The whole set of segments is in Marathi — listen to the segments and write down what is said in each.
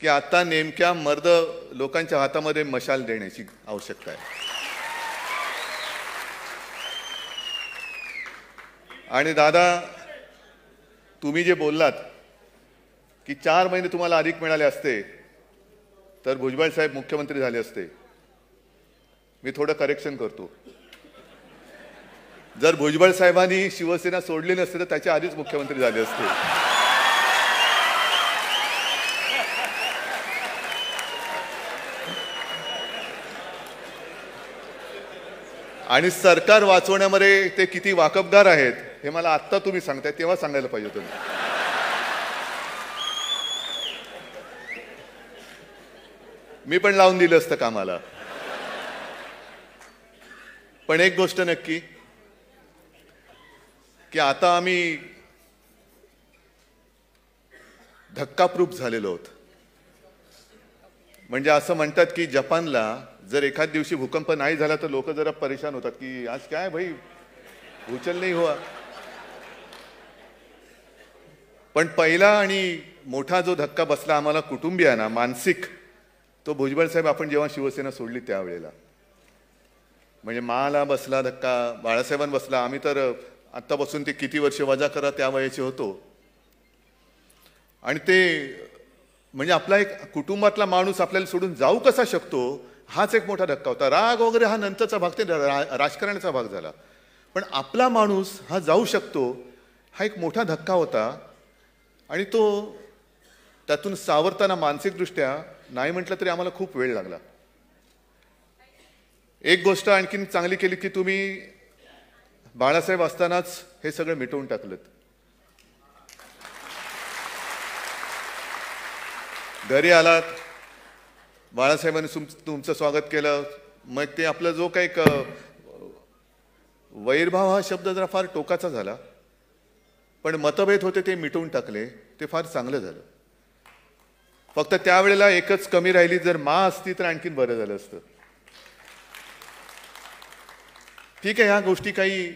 की आता नेमक्या मर्द लोकांच्या हातामध्ये मशाल देण्याची आवश्यकता आहे. आणि दादा, तुम्ही जे बोललात की 4 महिने तुम्हाला अधिक मिळाले असते तर भुजबळ साहेब मुख्यमंत्री झाले असते, मी थोडं करेक्शन करतो. जर भुजबळ साहेबांनी शिवसेना सोडली नसते तर त्याच्या आधीच मुख्यमंत्री झाले असते. आणि सरकार वाचवण्यामध्ये ते किती वाकबगार आहेत हे मला आत्ता तुम्ही सांगताय, तेव्हा सांगायला पाहिजे तुम्ही. मी पण लावून दिलं असतं कामाला. पण एक गोष्ट नक्की की आता आम्ही धक्काप्रूफ झालेलो आहोत. म्हणजे असं म्हणतात की जपानला जर एखाद दिवशी भूकंप नाही झाला तर लोक जरा परेशान होतात की आज काय भाई भूचल नाही हुआ. पण पहिला आणि मोठा जो धक्का बसला आम्हाला कुटुंबियांना मानसिक, तो भुजबळ साहेब आपण जेव्हा शिवसेना सोडली त्यावेळेला. म्हणजे मला बसला धक्का, बाळासाहेबांना बसला. आम्ही तर आत्तापासून ते किती वर्ष वजा करा त्या वयाचे होतो. आणि ते म्हणजे आपला एक कुटुंबातला माणूस आपल्याला सोडून जाऊ कसा शकतो हाच एक मोठा धक्का होता. राग वगैरे हा नंतरचा भाग, ते राजकारणाचा भाग झाला. पण आपला माणूस हा जाऊ शकतो हा एक मोठा धक्का होता. आणि तो त्यातून सावरताना मानसिकदृष्ट्या नाही म्हटलं तरी आम्हाला खूप वेळ लागला. एक गोष्ट आणखीन चांगली केली की तुम्ही बाळासाहेब असतानाच हे सगळं मिटवून टाकलं. घरी आलात, बाळासाहेबांनी तुमचं स्वागत केलं. मग ते आपलं जो काही वैरभाव हा शब्द जरा फार टोकाचा झाला, पण मतभेद होते ते मिटवून टाकले, ते फार चांगलं झालं. फक्त त्यावेळेला एकच कमी राहिली, जर मा असती तर आणखीन बरं झालं असतं. ठीक आहे, ह्या गोष्टी काही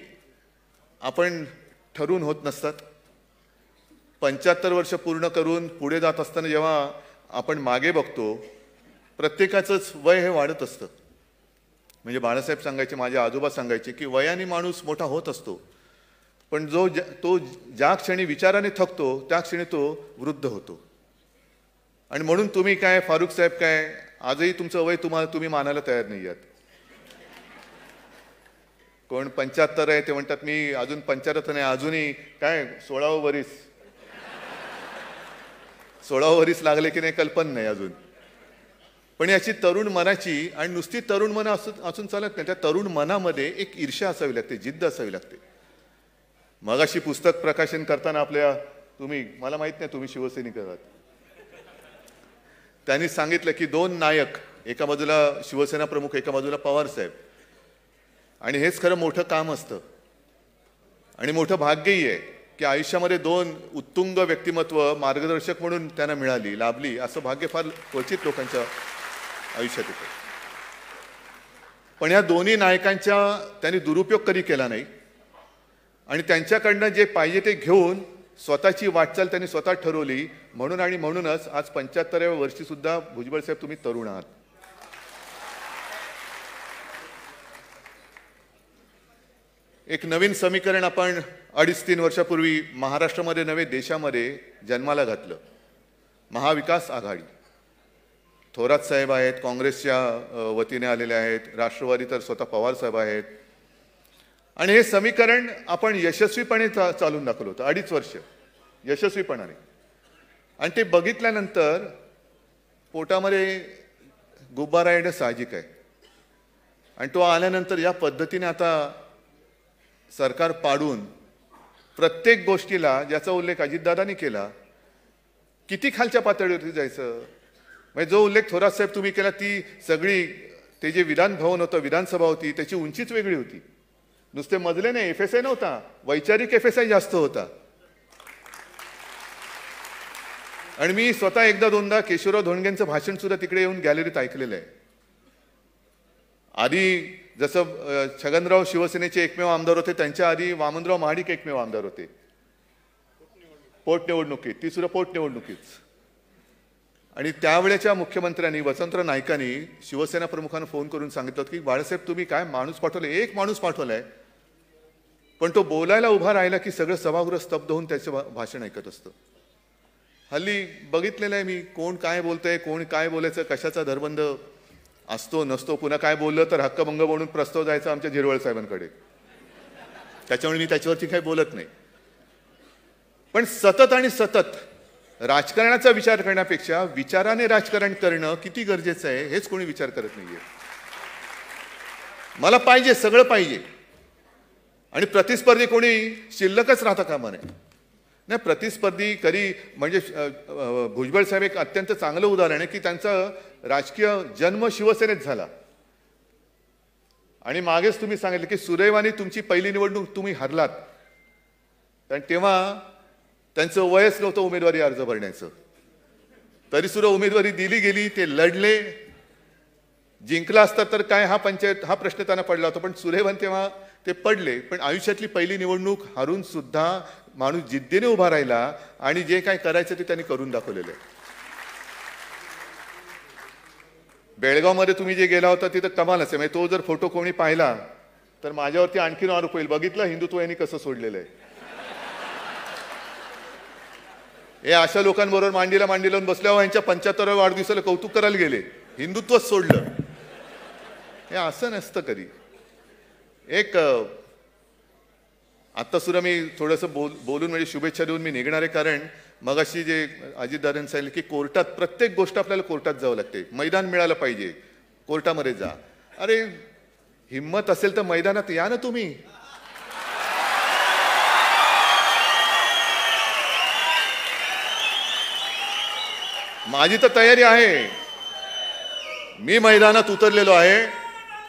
आपण ठरवून होत नसतात. 75 वर्ष पूर्ण करून पुढे जात असताना जेव्हा आपण मागे बघतो, प्रत्येकाचंच वय हे वाढत असतं. म्हणजे बाळासाहेब सांगायचे, माझे आजोबा सांगायचे की वयाने माणूस मोठा होत असतो, पण तो ज्या क्षणी विचाराने थकतो त्या क्षणी तो वृद्ध होतो. आणि म्हणून तुम्ही काय फारुख साहेब काय आजही तुमचं वय तुम्ही मानायला तयार नाही आहात. कोण 75 आहे ते म्हणतात मी अजून 75 नाही, अजूनही काय 16वं वरीस लागले की नाही कल्पना नाही अजून. पण याची तरुण मनाची, आणि नुसती तरुण मन असून चालत नाही, त्या तरुण मनामध्ये एक ईर्ष्या असावी लागते, जिद्द असावी लागते. मगाशी पुस्तक प्रकाशन करताना तुम्ही, मला माहित नाही तुम्ही शिवसैनिक आहात, त्यांनी सांगितलं की 2 नायक, एका बाजूला शिवसेना प्रमुख, एका बाजूला पवार साहेब. आणि हेच खरं मोठं काम असतं आणि मोठं भाग्यही आहे की आयुष्यामध्ये 2 उत्तुंग व्यक्तिमत्व मार्गदर्शक म्हणून त्यांना मिळाली, लाभली. असं भाग्य फार क्वचित लोकांच्या आयुष्यात येतं. पण या दोन्ही नायकांच्या त्यांनी दुरुपयोग कधी केला नाही आणि त्यांच्याकडनं जे पाहिजे ते घेऊन स्वतःची वाटचाल त्यांनी स्वतः ठरवली. म्हणून आणि म्हणूनच आज 75व्या वर्षी सुद्धा भुजबळ साहेब तुम्ही तरुण आहात. एक नवीन समीकरण आपण 2.5-3 वर्षापूर्वी महाराष्ट्रामध्ये नव्हे देशामध्ये जन्माला घातलं. महाविकास आघाडी. थोरात साहेब आहेत, काँग्रेसच्या वतीने आलेले आहेत, राष्ट्रवादी तर स्वतः पवार साहेब आहेत. आणि हे समीकरण आपण यशस्वीपणे चालून दाखवलं होतं 2.5 वर्ष यशस्वीपणाने. आणि ते बघितल्यानंतर पोटामध्ये गुब्बारा येणं साहजिक आहे. आणि तो आल्यानंतर या पद्धतीने आता सरकार पाडून प्रत्येक गोष्टीला, ज्याचा उल्लेख अजितदादांनी केला, किती खालच्या पातळीवरती जायचं. म्हणजे जो उल्लेख थोरात साहेब तुम्ही केला, ती सगळी ते जे विधान भवन होतं, विधानसभा होती, त्याची उंचीच वेगळी होती. नुसते मजले नाही, FSI नव्हता, वैचारिक FSI जास्त होता. आणि मी स्वतः एकदा दोनदा केशवराव धोंडगेंचं भाषण सुद्धा तिकडे येऊन गॅलरीत ऐकलेलं आहे. आधी जसं छगनराव शिवसेनेचे एकमेव आमदार होते, त्यांच्या आधी वामनराव महाडिक एकमेव आमदार होते पोटनिवडणुकीत, ती सुद्धा पोटनिवडणुकीत. आणि त्यावेळेच्या मुख्यमंत्र्यांनी वसंतराव नाईकांनी शिवसेना प्रमुखांना फोन करून सांगितलं की बाळासाहेब तुम्ही काय माणूस पाठवले, एक माणूस पाठवलाय, पण तो बोलायला उभा राहिला की सगळं सभागृह स्तब्ध होऊन त्याचं भाषण ऐकत असतं. हल्ली बघितलेलं आहे मी, कोण काय बोलतंय, कोण काय बोलायचं, कशाचा धरबंद असतो नसतो, पुन्हा काय बोललं तर हक्कभंग म्हणून प्रस्ताव जायचा आमच्या झिरवळ साहेबांकडे. त्याच्यामुळे मी त्याच्यावरती काही बोलत नाही. पण सतत आणि सतत राजकारणाचा विचार करण्यापेक्षा विचाराने राजकारण करणं किती गरजेचं आहे हेच कोणी विचार करत नाहीये. मला पाहिजे, सगळं पाहिजे, आणि प्रतिस्पर्धी कोणी शिल्लकच राहता कामा नये. नाही, प्रतिस्पर्धी कधी म्हणजे भुजबळ साहेब एक अत्यंत चांगलं उदाहरण आहे की त्यांचा राजकीय जन्म शिवसेनेत झाला आणि मागेच तुम्ही सांगितलं की सुदैवाने तुमची पहिली निवडणूक तुम्ही हरलात, कारण तेव्हा त्यांचं वयच नव्हतं उमेदवारी अर्ज भरण्याचं. तरी सुद्धा उमेदवारी दिली गेली, ते लढले, जिंकला असता तर काय हा प्रश्न त्यांना पडला होता, पण सुदैवान तेव्हा ते पडले. पण आयुष्यातली पहिली निवडणूक हारून सुद्धा माणूस जिद्दीने उभा राहिला आणि जे काय करायचं ते त्यांनी करून दाखवलेलं आहे. बेळगावमध्ये तुम्ही जे गेला होता तिथं कमालच आहे. म्हणजे तो जर फोटो कोणी पाहिला तर माझ्यावरती आणखीन आरोप होईल, बघितलं हिंदुत्व यांनी कसं सोडलेलं आहे. हे अशा लोकांबरोबर मांडीला मांडी लावून बसल्यावर यांच्या 75व्या वाढदिवसाला कौतुक करायला गेले, हिंदुत्वच सोडलं. हे असं नसतं कधी. एक आत्ता सुद्धा मी थोडंसं बोलून म्हणजे शुभेच्छा देऊन मी निघणार आहे, कारण मगाशी जे अजितदादांनी सांगितलं की कोर्टात प्रत्येक गोष्ट आपल्याला कोर्टात जावं लागते, मैदान मिळालं पाहिजे, कोर्टामध्ये जा. अरे हिम्मत असेल तर मैदानात या ना तुम्ही. माझी तर तयारी आहे, मी मैदानात उतरलेलो आहे.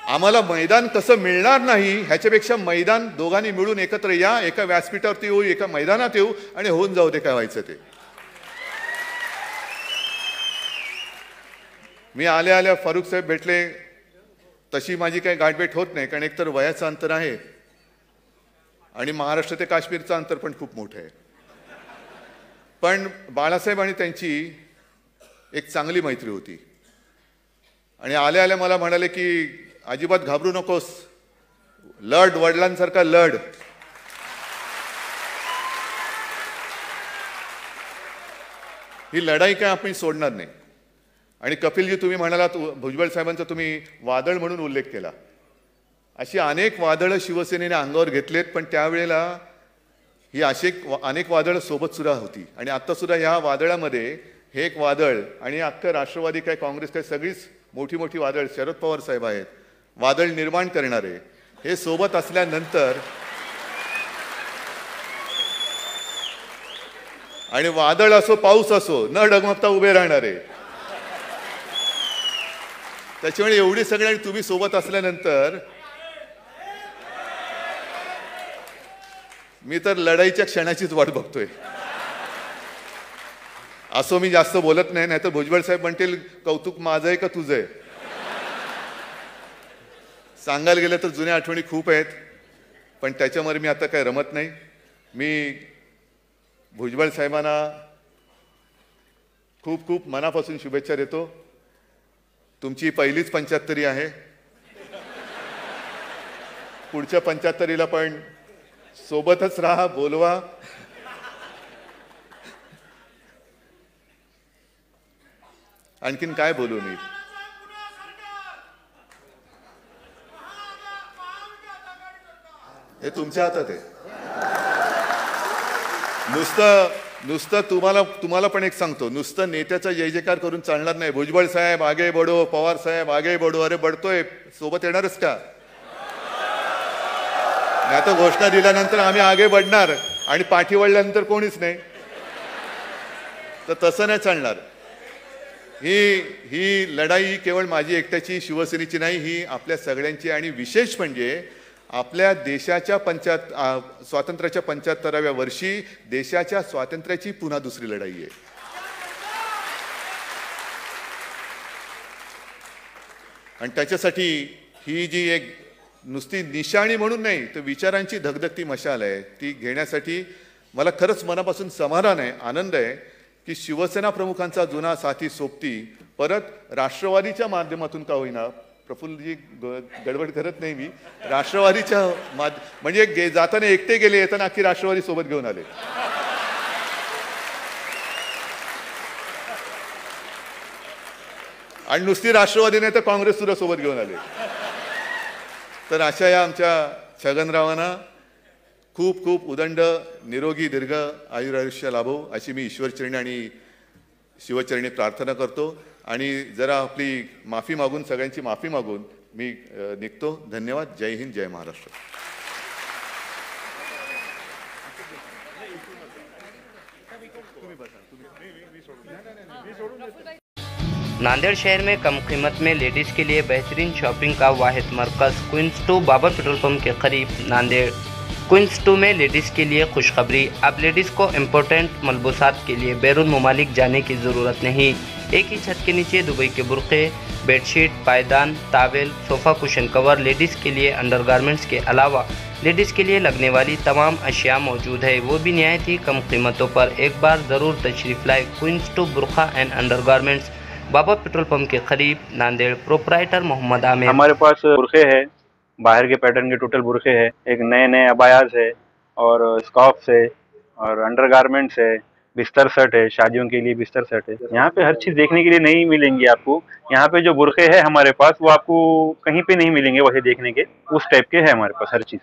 आम्हाला मैदान कसं मिळणार नाही ह्याच्यापेक्षा मैदान दोघांनी मिळून एकत्र या, एका व्यासपीठावरती येऊ, एका मैदानात येऊ आणि होऊन जाऊ दे काय व्हायचं ते. मी आल्या फारुख साहेब भेटले, तशी माझी काही गाठभेट होत नाही, कारण एकतर वयाचं अंतर आहे आणि महाराष्ट्र ते काश्मीरचं अंतर पण खूप मोठं आहे. पण बाळासाहेब आणि त्यांची एक चांगली मैत्री होती आणि आल्या मला म्हणाले की अजिबात घाबरू नकोस, लढ, वडिलांसारखा लढ. ही लढाई काय आपण सोडणार नाही. आणि कपिलजी तुम्ही म्हणालात, भुजबळ साहेबांचा तुम्ही वादळ म्हणून उल्लेख केला, अशी अनेक वादळं शिवसेनेने अंगावर घेतलेत, पण त्यावेळेला ही अशी अनेक वादळं सोबत सुद्धा होती. आणि आत्ता सुद्धा ह्या वादळामध्ये हे एक वादळ आणि अख्खं राष्ट्रवादी काय काँग्रेस काय सगळीच मोठी मोठी वादळ, शरद पवार साहेब आहेत वादळ निर्माण करणारे, हे सोबत असल्यानंतर आणि वादळ असो पाऊस असो न डगमगता उभे राहणारे, त्याच्यामुळे एवढी सगळ्यांनी तुम्ही सोबत असल्यानंतर मी तर लढाईच्या क्षणाचीच वाट बघतोय. असो मी जास्त बोलत नाही, नाहीतर भुजबळ साहेब म्हणतील कौतुक माझं आहे का तुझं आहे. सांगायला गेलं तर जुन्या आठवणी खूप आहेत, पण त्याच्यामध्ये मी आता काय रमत नाही. मी भुजबळ साहेबांना खूप खूप मनापासून शुभेच्छा देतो. तुमची पहिलीच 75 आहे, पुढच्या 75ला पण सोबतच राहा, बोलवा. आणखीन काय बोलू मी. हे तुमच्या हातात आहे. नुसतं तुम्हाला पण एक सांगतो, नुसतं नेत्याचा जय जयकार करून चालणार नाही. भुजबळ साहेब आगे बढो, पवार साहेब आगे बढो. अरे बढतोय, सोबत येणारच का? नाही तर घोषणा दिल्यानंतर आम्ही आगे बढणार आणि पाठी वळल्यानंतर कोणीच नाही, तर तसं नाही चालणार. ही लढाई केवळ माझी एकट्याची, शिवसेनेची नाही, ही आपल्या सगळ्यांची. आणि विशेष म्हणजे आपल्या देशाच्या स्वातंत्र्याच्या 75व्या वर्षी देशाच्या स्वातंत्र्याची पुन्हा दुसरी लढाई आहे. आणि त्याच्यासाठी ही जी एक नुसती निशाणी म्हणून नाही, तर विचारांची धगधगती मशाल आहे, ती घेण्यासाठी मला खरंच मनापासून समाधान आहे, आनंद आहे की शिवसेना प्रमुखांचा जुना साथी सोबती परत राष्ट्रवादीच्या माध्यमातून का होईना, प्रफुल्लजी गडबड करत नाही मी, राष्ट्रवादीच्या म्हणजे जाताना एकटे गेले, येताना अख्खी राष्ट्रवादी सोबत घेऊन आले. आणि नुसती राष्ट्रवादी नाही तर काँग्रेस सुद्धा सोबत घेऊन आले. तर अशा या आमच्या छगनरावांना खूप खूप उदंड निरोगी दीर्घ आयुरायुष्य लाभो अशी मी ईश्वरचरणी आणि शिवचरणी प्रार्थना करतो. आणि जरा आपली माफी मागून, सगळ्यांची माफी मागून मी निघतो. धन्यवाद. जय हिंद, जय महाराष्ट्र. नांदेड़ शहर में कम कीमत में लेडीज़ के लिए बेहतरीन शॉपिंग का वाहिद मरकज़ क्वींस 2 बाबर पेट्रोल पंप के करीब नांदेड़. क्वींस 2 में लेडीज़ के लिए खुशखबरी. अब लेडीज़ को इम्पोर्टेंट मलबूसात के लिए बैरून ममालिक जाने की ज़रूरत नहीं. एक ही छत के नीचे दुबई के बुरक़े, बेडशीट, पायदान, तावेल, सोफ़ा कुशन कवर, लेडीज़ के लिए अंडरगारमेंट्स के अलावा लेडीज़ के लिए लगने वाली तमाम अशिया मौजूद है, वो भी निहायत ही कम कीमतों पर. एक बार ज़रूर तशरीफ़ लाए. क्वींस 2 बुरखा and undergarments, Babar petrol pump के करीब नांदेड़. प्रोपराइटर मोहम्मद आमिर. हमारे पास बुरखे है, बाहर के पैटर्न के टोटल बुरखे है, एक नए नए अबायाज है और स्कार्फ्स है और अंडरगारमेंट्स है, बिस्तर सेट है, शादियों के लिए बिस्तर सेट है. यहाँ पे हर चीज़ देखने के लिए नहीं मिलेंगी आपको. यहाँ पे जो बुरखे है हमारे पास वो आपको कहीं पे नहीं मिलेंगे वैसे देखने के, उस टाइप के है हमारे पास हर चीज़.